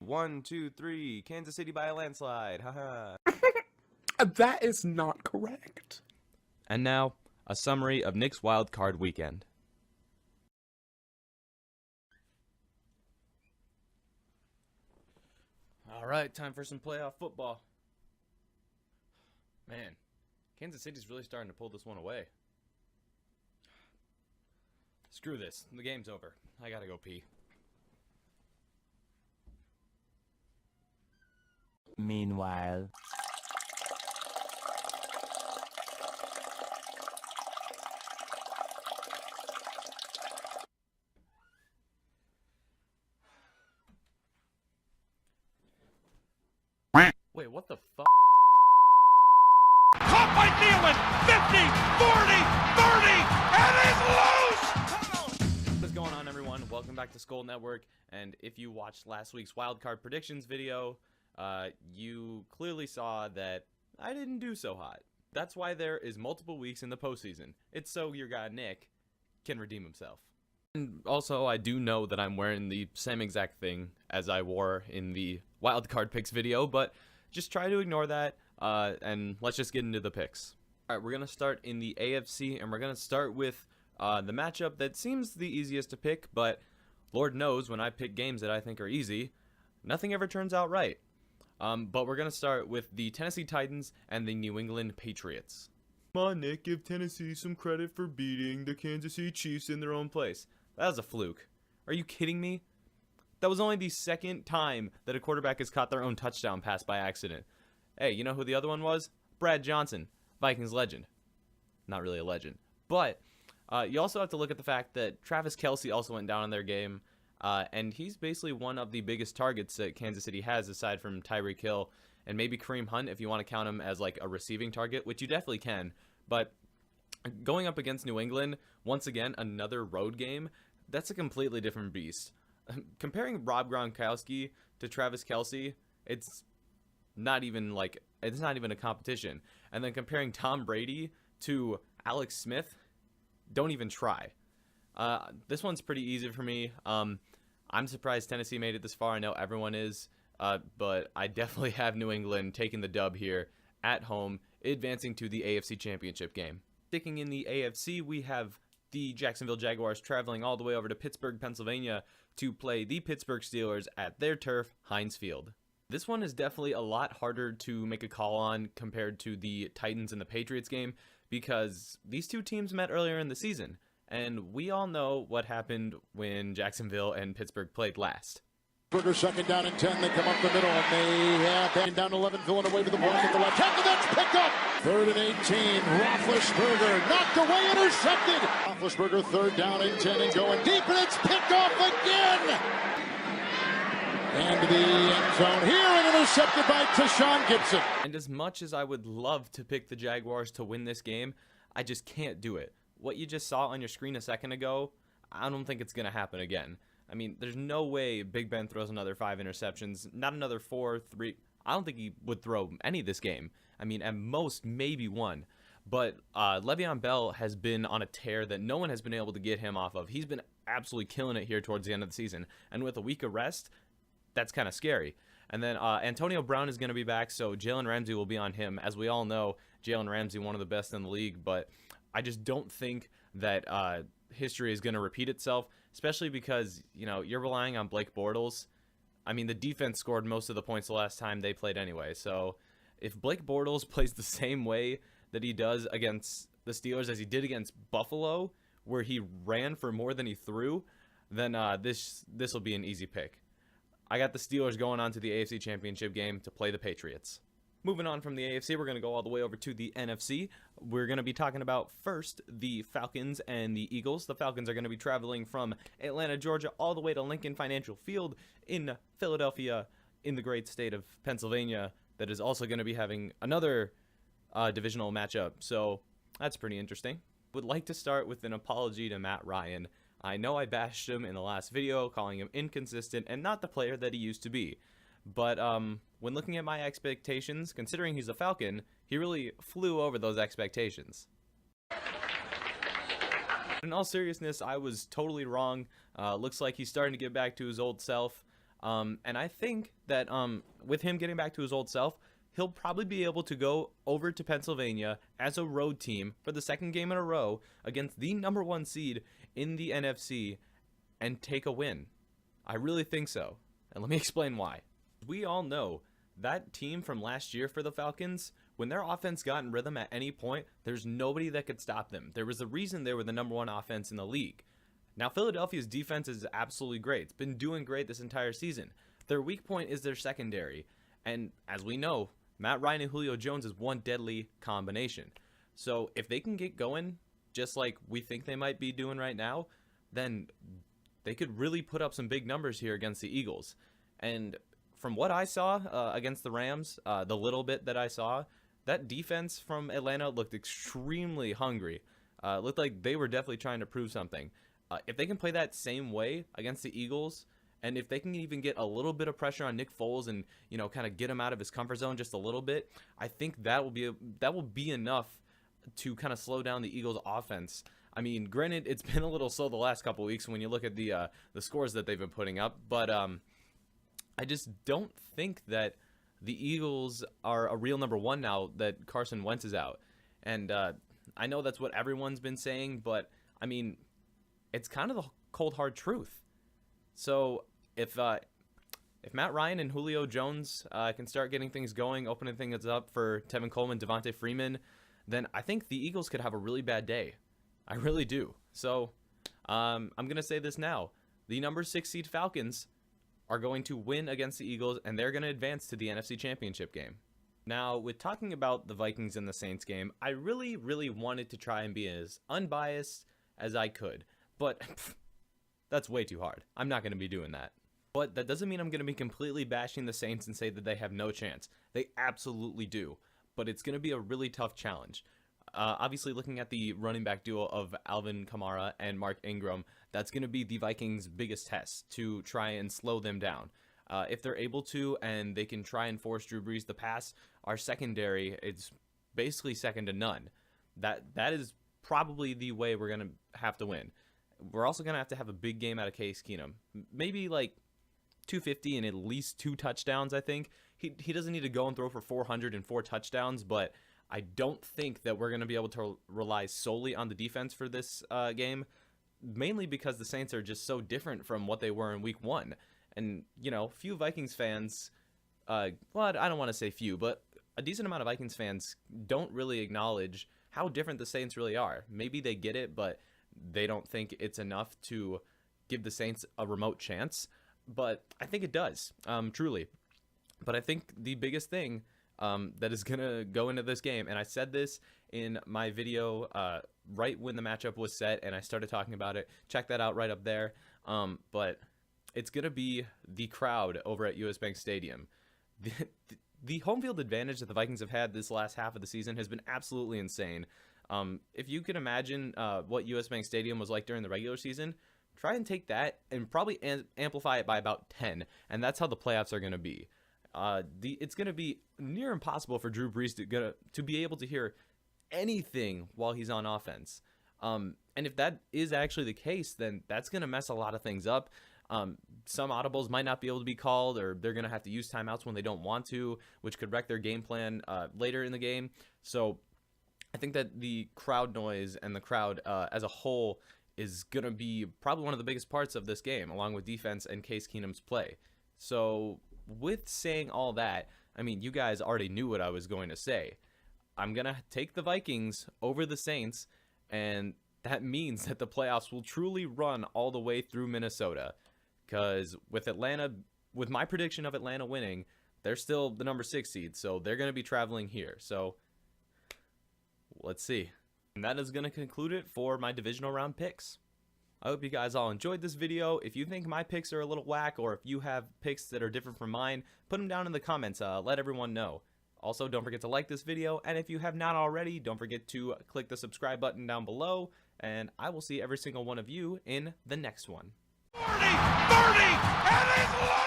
1, 2, 3, Kansas City by a landslide. Haha. That is not correct. And now, a summary of Nick's wild card weekend. All right, time for some playoff football. Man, Kansas City's really starting to pull this one away. Screw this. The game's over. I gotta go pee. Meanwhile. Wait, what the fuck? Caught by Thielen! 50, 40, 30, and he's loose! What's going on, everyone? Welcome back to Skull Network. And if you watched last week's wildcard predictions video, you clearly saw that I didn't do so hot. That's why there is multiple weeks in the postseason. It's so your guy Nick can redeem himself. And also, I do know that I'm wearing the same exact thing as I wore in the wildcard picks video, but just try to ignore that, and let's just get into the picks. All right, we're going to start in the AFC, and we're going to start with the matchup that seems the easiest to pick, but Lord knows when I pick games that I think are easy, nothing ever turns out right. But we're going to start with the Tennessee Titans and the New England Patriots. Come on, Nick, give Tennessee some credit for beating the Kansas City Chiefs in their own place. That was a fluke. Are you kidding me? That was only the second time that a quarterback has caught their own touchdown pass by accident. Hey, you know who the other one was? Brad Johnson, Vikings legend. Not really a legend. But you also have to look at the fact that Travis Kelce also went down in their game, and he's basically one of the biggest targets that Kansas City has aside from Tyreek Hill and maybe Kareem Hunt if you want to count him as like a receiving target, which you definitely can. But going up against New England, once again, another road game, that's a completely different beast. Comparing Rob Gronkowski to Travis Kelce, it's not even a competition. And then comparing Tom Brady to Alex Smith, don't even try. This one's pretty easy for me. I'm surprised Tennessee made it this far. I know everyone is, but I definitely have New England taking the dub here at home, advancing to the AFC Championship game. Sticking in the AFC, we have the Jacksonville Jaguars traveling all the way over to Pittsburgh, Pennsylvania to play the Pittsburgh Steelers at their turf, Heinz Field. This one is definitely a lot harder to make a call on compared to the Titans and the Patriots game because these two teams met earlier in the season, and we all know what happened when Jacksonville and Pittsburgh played last. Burger second down and 10. They come up the middle and they have been down 11. Filling away to the block at the left tackle. That's picked up. 3rd and 18. Roethlisberger knocked away, intercepted. Roethlisberger 3rd down and 10 and going deep, and it's picked off again. And the end zone here and intercepted by Tashawn Gibson. And as much as I would love to pick the Jaguars to win this game, I just can't do it. What you just saw on your screen a second ago, I don't think it's going to happen again. I mean, there's no way Big Ben throws another 5 interceptions, not another 4, 3. I don't think he would throw any this game. I mean, at most, maybe 1. But Le'Veon Bell has been on a tear that no one has been able to get him off of. He's been absolutely killing it here towards the end of the season. And with a week of rest, that's kind of scary. And then Antonio Brown is going to be back, so Jalen Ramsey will be on him. As we all know, Jalen Ramsey, one of the best in the league. But I just don't think that history is going to repeat itself, especially because, you know, you're relying on Blake Bortles. I mean, the defense scored most of the points the last time they played anyway. So if Blake Bortles plays the same way that he does against the Steelers as he did against Buffalo, where he ran for more than he threw, then this will be an easy pick. I got the Steelers going on to the AFC Championship game to play the Patriots. Moving on from the AFC, we're going to go all the way over to the NFC. We're going to be talking about first the Falcons and the Eagles. The Falcons are going to be traveling from Atlanta, Georgia, all the way to Lincoln Financial Field in Philadelphia in the great state of Pennsylvania that is also going to be having another divisional matchup. So that's pretty interesting. Would like to start with an apology to Matt Ryan. I know I bashed him in the last video, calling him inconsistent and not the player that he used to be. But when looking at my expectations, considering he's a Falcon, he really flew over those expectations. In all seriousness, I was totally wrong. Looks like he's starting to get back to his old self. And I think that with him getting back to his old self, he'll probably be able to go over to Pennsylvania as a road team for the second game in a row against the #1 seed in the NFC and take a win. I really think so. And let me explain why. We all know that team from last year for the Falcons, when their offense got in rhythm at any point, there's nobody that could stop them. There was a reason they were the #1 offense in the league. Now, Philadelphia's defense is absolutely great. It's been doing great this entire season. Their weak point is their secondary. And as we know, Matt Ryan and Julio Jones is one deadly combination. So if they can get going, just like we think they might be doing right now, then they could really put up some big numbers here against the Eagles. And from what I saw against the Rams, the little bit that I saw, that defense from Atlanta looked extremely hungry. Looked like they were definitely trying to prove something. If they can play that same way against the Eagles, and if they can even get a little bit of pressure on Nick Foles and, you know, kind of get him out of his comfort zone just a little bit, I think that will be enough to kind of slow down the Eagles' offense. I mean, granted, it's been a little slow the last couple weeks when you look at the scores that they've been putting up, but I just don't think that the Eagles are a real #1 now that Carson Wentz is out. And I know that's what everyone's been saying, but I mean, it's kind of the cold hard truth. So if Matt Ryan and Julio Jones can start getting things going, opening things up for Tevin Coleman, Devontae Freeman, then I think the Eagles could have a really bad day. I really do. So I'm going to say this now. The #6 seed Falcons are going to win against the Eagles, and they're going to advance to the NFC Championship game. Now, with talking about the Vikings and the Saints game, I really, really wanted to try and be as unbiased as I could. But that's way too hard. I'm not going to be doing that. But that doesn't mean I'm going to be completely bashing the Saints and say that they have no chance. They absolutely do. But it's going to be a really tough challenge. Obviously, looking at the running back duo of Alvin Kamara and Mark Ingram, that's going to be the Vikings' biggest test to try and slow them down. If they're able to and they can try and force Drew Brees to pass, our secondary is basically second to none. That is probably the way we're going to have to win. We're also going to have a big game out of Case Keenum. Maybe like 250 and at least 2 touchdowns, I think. He doesn't need to go and throw for 404 touchdowns, but I don't think that we're going to be able to rely solely on the defense for this game, mainly because the Saints are just so different from what they were in Week 1. And, you know, few Vikings fans, well, I don't want to say few, but a decent amount of Vikings fans don't really acknowledge how different the Saints really are. Maybe they get it, but they don't think it's enough to give the Saints a remote chance. But I think it does, truly. But I think the biggest thing that is going to go into this game, and I said this in my video right when the matchup was set, and I started talking about it. Check that out right up there. But it's going to be the crowd over at US Bank Stadium. The home field advantage that the Vikings have had this last half of the season has been absolutely insane. If you can imagine what US Bank Stadium was like during the regular season, try and take that and probably amplify it by about 10, and that's how the playoffs are going to be. It's going to be near impossible for Drew Brees to be able to hear anything while he's on offense. And if that is actually the case, then that's going to mess a lot of things up. Some audibles might not be able to be called, or they're going to have to use timeouts when they don't want to, which could wreck their game plan later in the game. So I think that the crowd noise and the crowd as a whole is going to be probably one of the biggest parts of this game, along with defense and Case Keenum's play. So with saying all that, I mean, you guys already knew what I was going to say. I'm going to take the Vikings over the Saints, and that means that the playoffs will truly run all the way through Minnesota. Because with my prediction of Atlanta winning, they're still the #6 seed, so they're going to be traveling here. So let's see. And that is going to conclude it for my divisional round picks. I hope you guys all enjoyed this video. If you think my picks are a little whack, or if you have picks that are different from mine, put them down in the comments. Let everyone know. Also, don't forget to like this video, and if you have not already, don't forget to click the subscribe button down below, and I will see every single one of you in the next one. 30, and it's